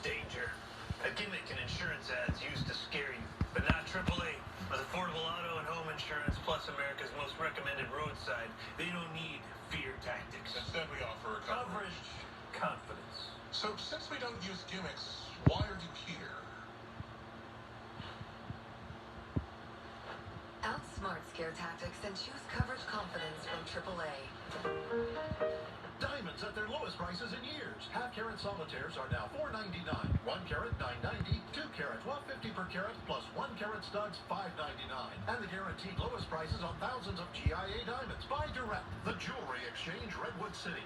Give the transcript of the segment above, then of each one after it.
danger. A gimmick in insurance ads used to scare you, but not AAA. With affordable auto and home insurance, plus America's most recommended roadside, they don't need fear tactics. Instead, we offer Coverage, confidence. So since we don't use gimmicks, why are you here? Outsmart scare tactics and choose coverage confidence from AAA. Diamonds at their lowest prices in years. Half-carat solitaires are now $4.99. 1 carat $9.90. 2 carat $12.50 per carat, plus 1 carat studs $5.99. And the guaranteed lowest prices on thousands of GIA diamonds. Buy direct. The Jewelry Exchange, Redwood City.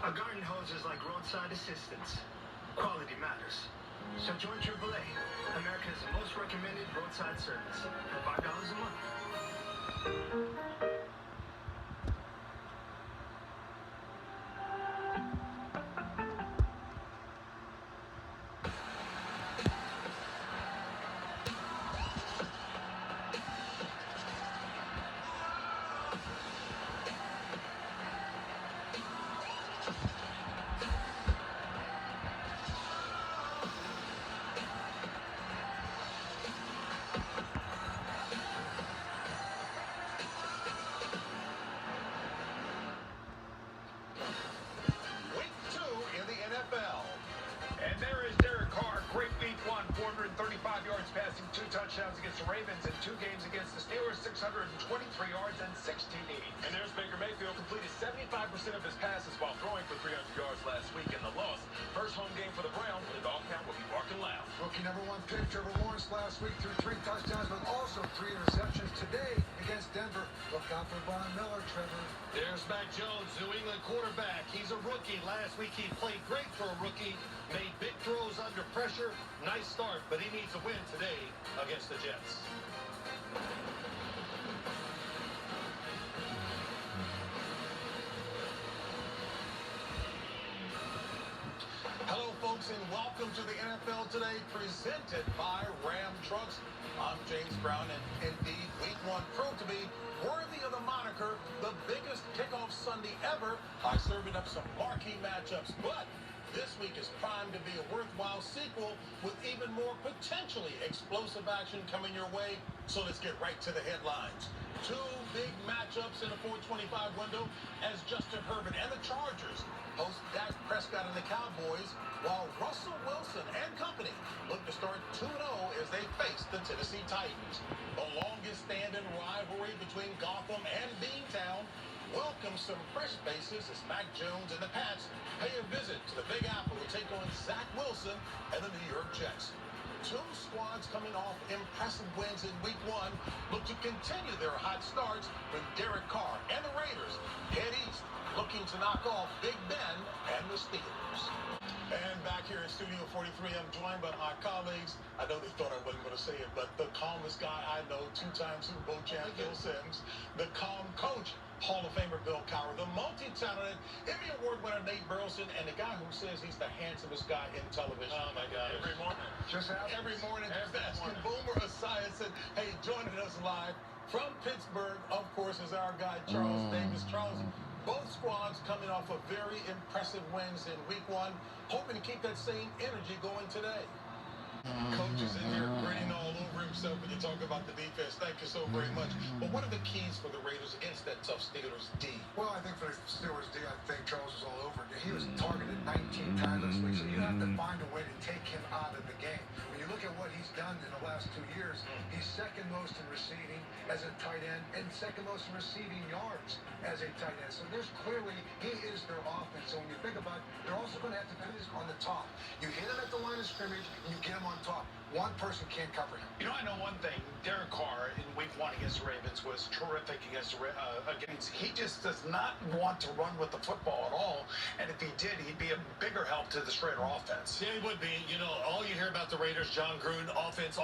A garden hose is like roadside assistance. Quality matters. So join AAA, America's most recommended roadside service, for $5 a month. Touchdowns against the Ravens in 2 games against the Steelers, 623 yards and 16 TDs. And there's Baker Mayfield, completed 75% of his passes while throwing for 300 yards last week in the loss. First home game for the Browns, where the dog pound will be barking loud. Rookie #1 pick Trevor Lawrence last week threw 3 touchdowns, but also 3 interceptions today against Denver. Look out for Von Miller, Trevor. There's Mac Jones, New England quarterback. He's a rookie. Last week he played great for a rookie. Made big throws under pressure. Nice start, but he needs a win today against the Jets. Hello, folks, and welcome to the NFL Today, presented by Ram Trucks. I'm James Brown, and indeed, Week 1 proved to be worthy of the moniker, the biggest kickoff Sunday ever, by serving up some marquee matchups. But this week is primed to be a worthwhile sequel with even more potentially explosive action coming your way. So let's get right to the headlines. 2 big matchups in a 425 window as Justin Herbert and the Chargers host Dak Prescott and the Cowboys, while Russell Wilson and company look to start 2-0 as they face the Tennessee Titans. The longest standing rivalry between Gotham and Beantown welcomes some fresh faces as Mac Jones and the Pats pay a visit to the Big Apple to take on Zach Wilson and the New York Jets. 2 squads coming off impressive wins in Week 1 look to continue their hot starts when Derek Carr and the Raiders head east, looking to knock off Big Ben and the Steelers. And back here in Studio 43, I'm joined by my colleagues. I know they thought I wasn't going to say it, but the calmest guy I know, 2-time Super Bowl champ Phil Simms, the calm coach, Hall of Famer Bill Cowher, the multi-talented Emmy Award winner Nate Burleson, and the guy who says he's the handsomest guy in television. Oh, my God. Every morning. Every morning. Asking Boomer Esiason said, hey, joining us live from Pittsburgh, of course, is our guy, Charles Davis. Charles, both squads coming off of very impressive wins in Week 1, hoping to keep that same energy going today. Coach is in here grinning all over himself when you talk about the defense. Thank you so very much. But what are the keys for the Raiders against that tough Steelers D? Well, I think for the Steelers D, I think Charles was all over it. He was targeted 19 times this week, so you have to find a way to take him out of the game. When you look at what he's done in the last 2 years, he's second most in receiving as a tight end and second most in receiving yards as a tight end. So there's clearly, he is their offense. So when you think about it, they're also going to have to do this on the top. You hit him at the line of scrimmage, and you get him on top. One person can't cover him. You know, I know one thing. Derek Carr in Week 1 against the Ravens was terrific against he just does not want to run with the football at all. And if he did, he'd be a bigger help to the Raider offense. Yeah, he would be. You know, all you hear about the Raiders, John Gruden, offense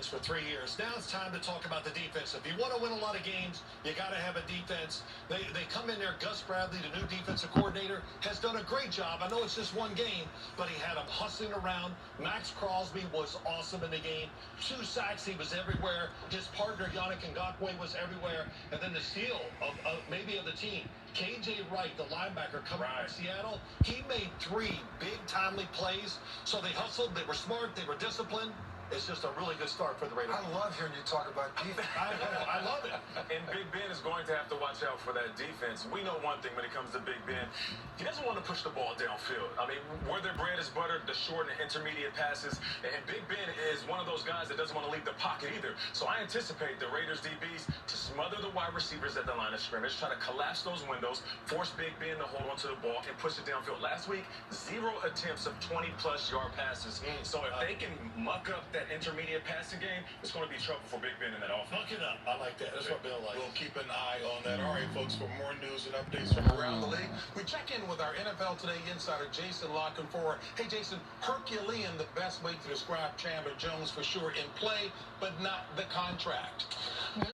for 3 years. Now it's time to talk about the defense. If you want to win a lot of games, you got to have a defense. They come in there. Gus Bradley, the new defensive coordinator, has done a great job. I know it's just 1 game, but he had them hustling around. Max Crosby was awesome in the game. 2 sacks, he was everywhere. His partner, Yannick Ngakoue, was everywhere. And then the steal of the team, KJ Wright, the linebacker coming from Seattle, he made 3 big timely plays. So they hustled, they were smart, they were disciplined. It's just a really good start for the Raiders. I love hearing you talk about defense. I know, I love it. And Big Ben is going to have to watch out for that defense. We know one thing when it comes to Big Ben. He doesn't want to push the ball downfield. I mean, where their bread is buttered, the short and intermediate passes. And Big Ben is one of those guys that doesn't want to leave the pocket either. So I anticipate the Raiders DBs to smother the wide receivers at the line of scrimmage, try to collapse those windows, force Big Ben to hold onto the ball and push it downfield. Last week, 0 attempts of 20-plus yard passes. So if they can muck up that intermediate passing game, it's going to be trouble for Big Ben in that offense. Fuck it up. I like that. That's what Bill likes. We'll keep an eye on that. All right, folks, for more news and updates from around the league, we check in with our NFL Today insider, Jason Lockenfor. Hey, Jason, Herculean, the best way to describe Chandler Jones for sure, in play, but not the contract.